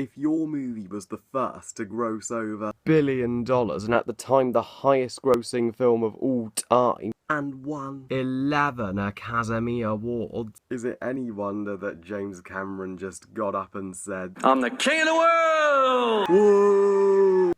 If your movie was the first to gross over $1 billion, and at the time the highest grossing film of all time, and won 11 Academy Awards, is it any wonder that James Cameron just got up and said, "I'm the king of the world!" Woo!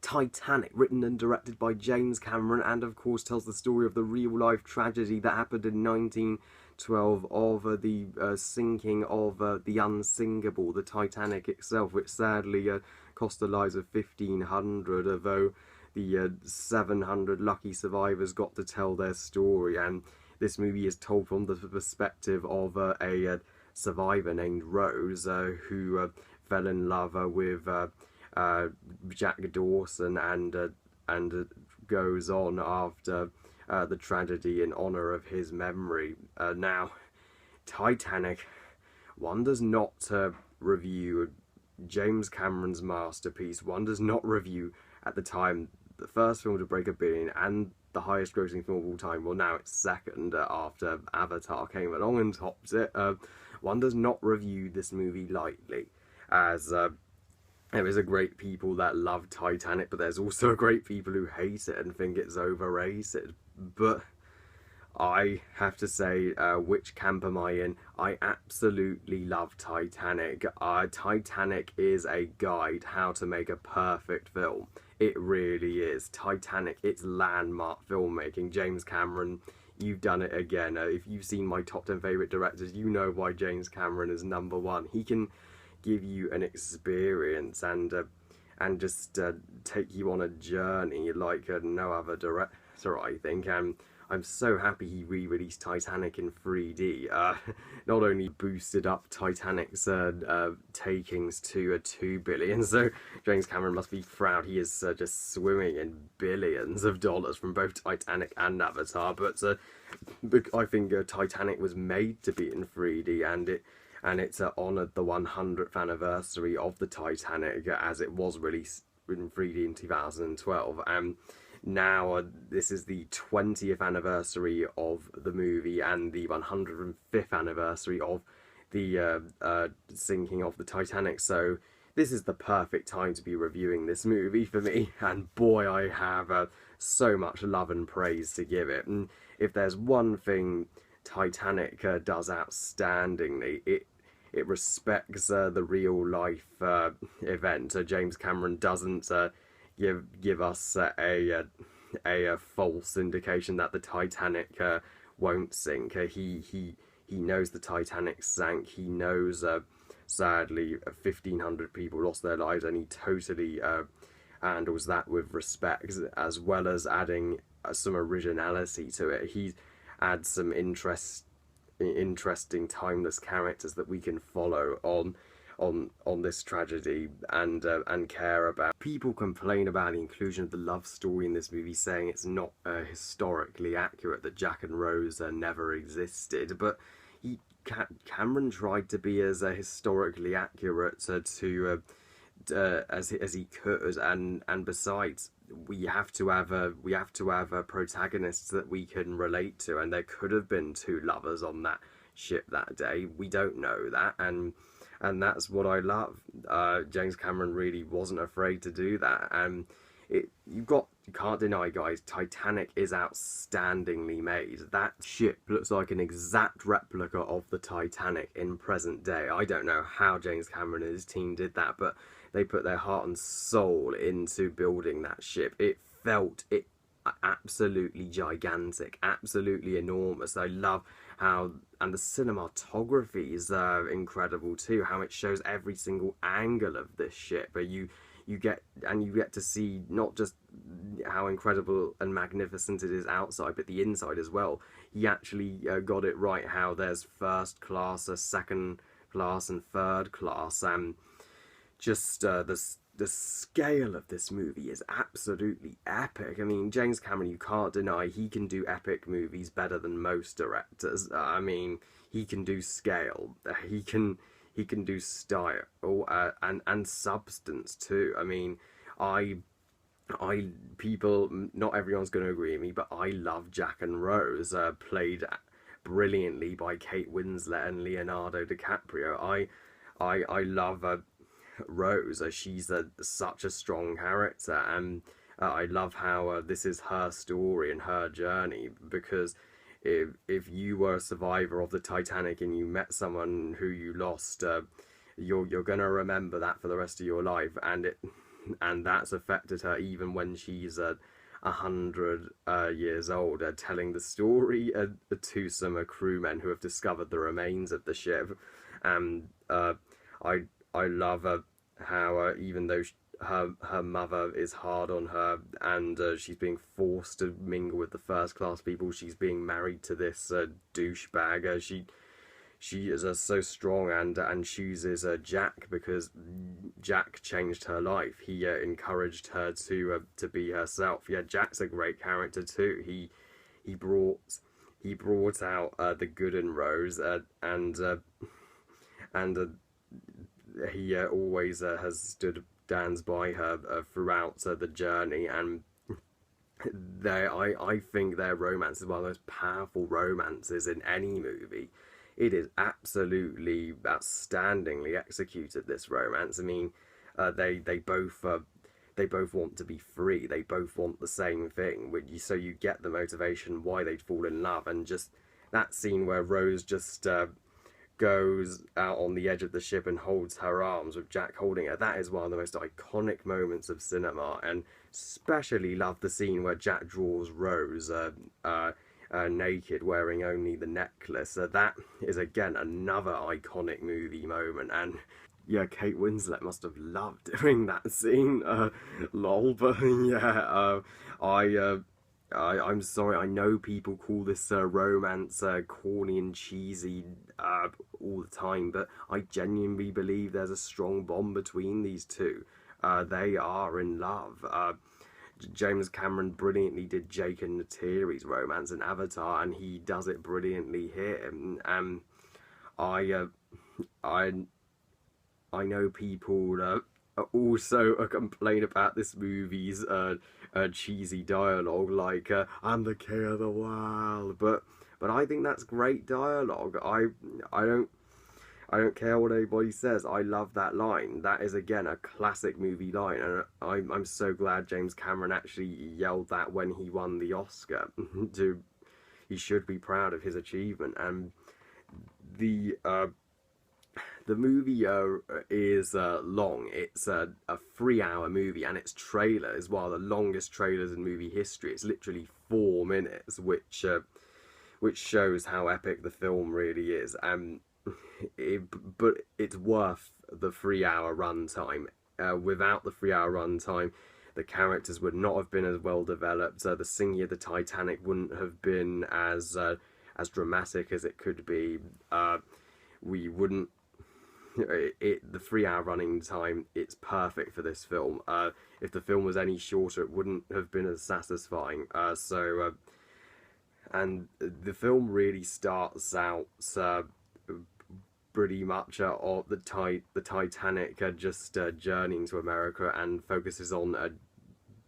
Titanic, written and directed by James Cameron, and of course tells the story of the real-life tragedy that happened in 1912 of the sinking of the unsinkable, the Titanic itself, which sadly cost the lives of 1,500, although the 700 lucky survivors got to tell their story. And this movie is told from the perspective of a survivor named Rose, who fell in love with Jack Dawson and goes on after the tragedy in honor of his memory. Now, Titanic, one does not review James Cameron's masterpiece. One does not review, at the time, the first film to break $1 billion and the highest grossing film of all time. Well, now it's second after Avatar came along and topped it. One does not review this movie lightly, as there is a great people that love Titanic, but there's also a great people who hate it and think it's overrated. But I have to say, which camp am I in? I absolutely love Titanic. Titanic is a guide how to make a perfect film. It really is. Titanic, it's landmark filmmaking. James Cameron, you've done it again. If you've seen my top 10 favourite directors, you know why James Cameron is #1. He can give you an experience and just take you on a journey like no other director, I think. I'm so happy he re-released Titanic in 3D. Not only boosted up Titanic's takings to $2 billion, so James Cameron must be proud. He is just swimming in billions of dollars from both Titanic and Avatar. But I think Titanic was made to be in 3D, and it's honoured the 100th anniversary of the Titanic, as it was released in 3D in 2012. Now this is the 20th anniversary of the movie and the 105th anniversary of the sinking of the Titanic, so this is the perfect time to be reviewing this movie for me, and boy, I have so much love and praise to give it. And if there's one thing Titanic does outstandingly, it respects the real life event. James Cameron doesn't give us a false indication that the Titanic won't sink. He knows the Titanic sank. He knows sadly 1,500 people lost their lives, and he totally handles that with respect, as well as adding some originality to it. He adds some interesting timeless characters that we can follow on this tragedy and care about. People complain about the inclusion of the love story in this movie, saying it's not historically accurate, that Jack and Rose never existed, but Cameron tried to be as historically accurate as he could, and besides, we have to have protagonists that we can relate to, and there could have been two lovers on that ship that day. We don't know that, and that's what I love. James Cameron really wasn't afraid to do that, and you can't deny, guys, Titanic is outstandingly made. That ship looks like an exact replica of the Titanic in present day. I don't know how James Cameron and his team did that, but they put their heart and soul into building that ship. It felt absolutely gigantic, absolutely enormous. I love how, and the cinematography is incredible too, how it shows every single angle of this ship. But you get to see not just how incredible and magnificent it is outside, but the inside as well. He actually got it right, how there's first class, second class, and third class. Just the scale of this movie is absolutely epic. I mean, James Cameron, you can't deny he can do epic movies better than most directors. I mean, he can do scale. He he can do style, and substance too. I mean, I people, not everyone's going to agree with me, but I love Jack and Rose, played brilliantly by Kate Winslet and Leonardo DiCaprio. I love Rose. She's such a strong character, and I love how this is her story and her journey. Because if you were a survivor of the Titanic and you met someone who you lost, you're gonna remember that for the rest of your life, and that's affected her even when she's 100 years old, telling the story to some crewmen who have discovered the remains of the ship. And I love how even though her mother is hard on her, and she's being forced to mingle with the first class people, she's being married to this douchebag. She is so strong, and chooses Jack because Jack changed her life. He encouraged her to be herself. Yeah, Jack's a great character too. He brought out the good in Rose, and he always has stands by her throughout the journey. And I think their romance is one of the most powerful romances in any movie. It is absolutely outstandingly executed, this romance. I mean, they both want to be free. They both want the same thing. So you get the motivation why they'd fall in love, and just that scene where Rose just goes out on the edge of the ship and holds her arms with Jack holding her. That is one of the most iconic moments of cinema, and especially love the scene where Jack draws Rose naked, wearing only the necklace. That is again another iconic movie moment, and yeah, Kate Winslet must have loved doing that scene. Lol, but yeah, I'm sorry. I know people call this romance corny and cheesy all the time, but I genuinely believe there's a strong bond between these two. They are in love. James Cameron brilliantly did Jake and Neytiri's romance in Avatar, and he does it brilliantly here. I know people also complain about this movie's cheesy dialogue, like "I'm the king of the world," but I think that's great dialogue. I don't care what anybody says. I love that line. That is again a classic movie line, and I'm so glad James Cameron actually yelled that when he won the Oscar. He should be proud of his achievement. And the movie is long. It's a 3-hour movie, and its trailer is one of the longest trailers in movie history. It's literally 4 minutes, which shows how epic the film really is. But it's worth the 3-hour runtime. Without the 3-hour runtime, the characters would not have been as well developed. The sinking of the Titanic wouldn't have been as dramatic as it could be. We wouldn't. The 3-hour running time, it's perfect for this film. If the film was any shorter, it wouldn't have been as satisfying. And the film really starts out pretty much of the Titanic just journeying to America, and focuses on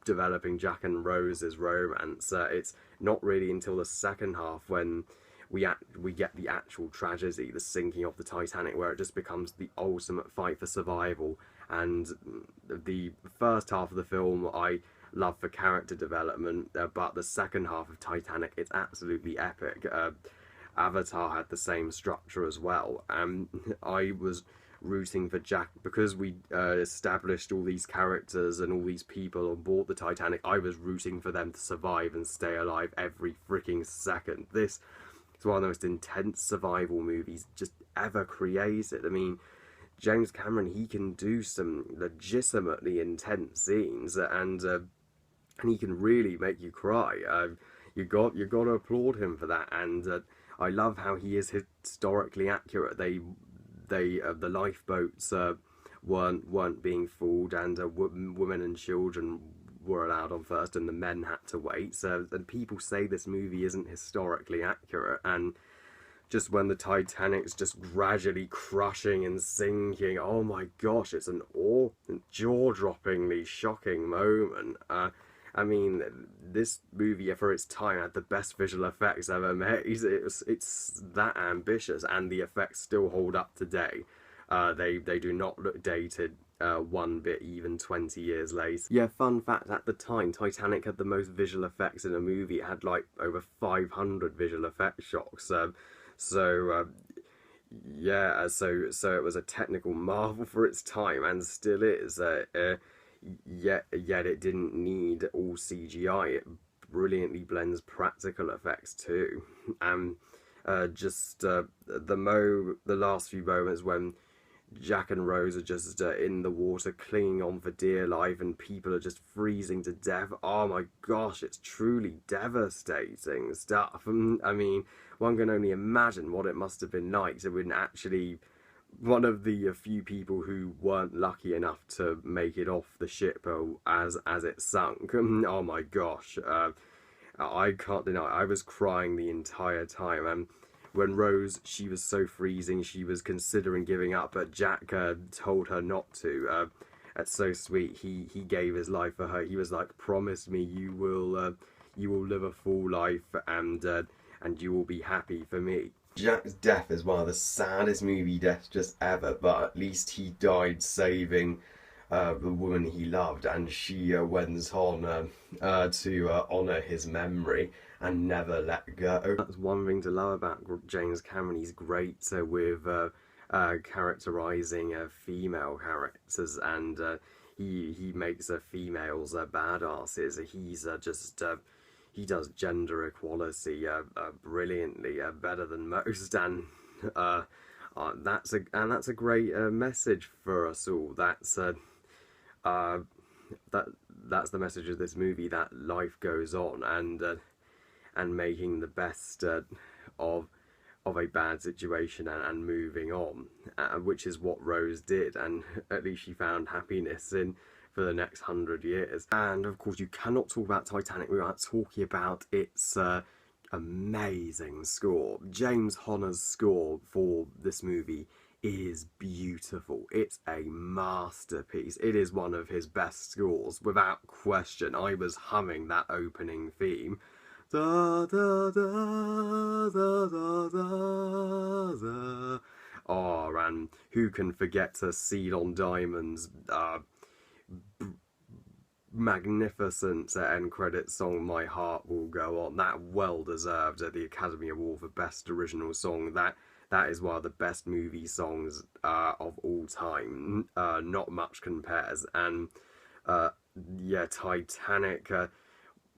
developing Jack and Rose's romance. It's not really until the second half when we get the actual tragedy, the sinking of the Titanic, where it just becomes the ultimate fight for survival. And the first half of the film I love for character development, but the second half of Titanic, it's absolutely epic. Avatar had the same structure as well. I was rooting for Jack because we established all these characters and all these people on board the Titanic. I was rooting for them to survive and stay alive every freaking second. This is one of the most intense survival movies just ever created. I mean, James Cameron, he can do some legitimately intense scenes, and he can really make you cry. You got to applaud him for that. And I love how he is historically accurate. The lifeboats weren't being fooled, and women and children were allowed on first, and the men had to wait. And people say this movie isn't historically accurate, and just when the Titanic's just gradually crushing and sinking. Oh my gosh, it's an jaw-droppingly shocking moment. I mean, this movie for its time had the best visual effects ever made. It's that ambitious, and the effects still hold up today. They do not look dated one bit, even 20 years later. Yeah, fun fact, at the time, Titanic had the most visual effects in a movie. It had like over 500 visual effects shots. Yeah, so it was a technical marvel for its time, and still is. Yet it didn't need all CGI. It brilliantly blends practical effects too. And the last few moments when Jack and Rose are just in the water, clinging on for dear life, and people are just freezing to death. Oh my gosh, it's truly devastating stuff. I mean, one can only imagine what it must have been like to win actually one of the few people who weren't lucky enough to make it off the ship as it sunk. Oh my gosh, I can't deny I was crying the entire time. And when Rose, she was so freezing, she was considering giving up, but Jack told her not to. That's so sweet. He gave his life for her. He was like, "Promise me you will live a full life, and you will be happy for me." Jack's death is one of the saddest movie deaths just ever, but at least he died saving the woman he loved, and she went on to honour his memory and never let go. That's one thing to love about James Cameron. He's great with characterising female characters, and he makes females badasses. He's he does gender equality brilliantly, better than most, and that's a great message for us all. That's the message of this movie, that life goes on, and making the best of a bad situation and moving on, which is what Rose did, and at least she found happiness for the next 100 years. And of course, you cannot talk about Titanic without talking about its amazing score. James Horner's score for this movie is beautiful. It's a masterpiece. It is one of his best scores, without question. I was humming that opening theme. Da, da, da, da, da, da, da. Oh, and who can forget Seed on Diamonds' magnificent end credits song, My Heart Will Go On. That well deserved the Academy Award for Best Original Song. That is one of the best movie songs of all time. Not much compares. And yeah, Titanic.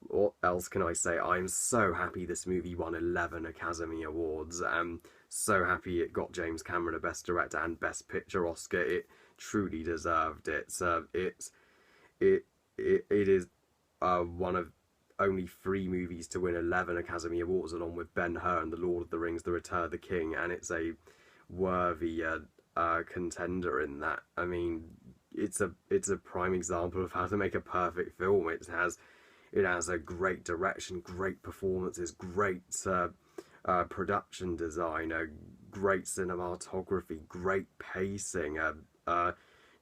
What else can I say? I'm so happy this movie won 11 Academy Awards. I'm so happy it got James Cameron a Best Director and Best Picture Oscar. It truly deserved it. It is one of only 3 movies to win 11 Academy Awards, along with Ben-Hur and The Lord of the Rings, The Return of the King, and it's a worthy contender in that. I mean, it's a prime example of how to make a perfect film. It has a great direction, great performances, great production design, great cinematography, great pacing,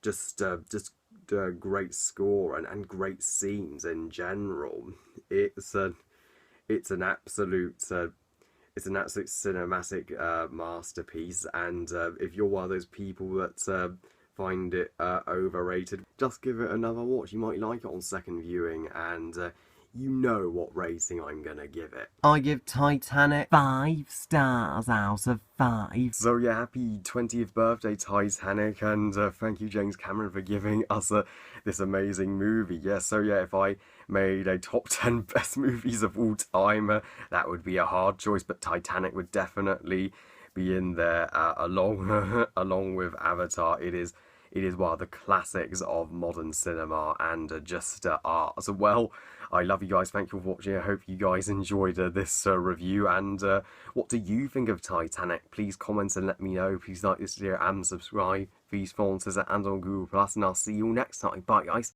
just great score and great scenes in general. It's an absolute cinematic masterpiece, and if you're one of those people that find it overrated, just give it another watch. You might like it on second viewing, and you know what rating I'm gonna give it. I give Titanic 5 stars out of 5. So yeah, happy 20th birthday, Titanic, and thank you, James Cameron, for giving us this amazing movie. Yeah, so yeah, if I made a top 10 best movies of all time, that would be a hard choice, but Titanic would definitely be in there along with Avatar. It is one of the classics of modern cinema and just art. So, well, I love you guys. Thank you for watching. I hope you guys enjoyed this review. And what do you think of Titanic? Please comment and let me know. Please like this video and subscribe. Please follow on Twitter and on Google+. And I'll see you all next time. Bye, guys.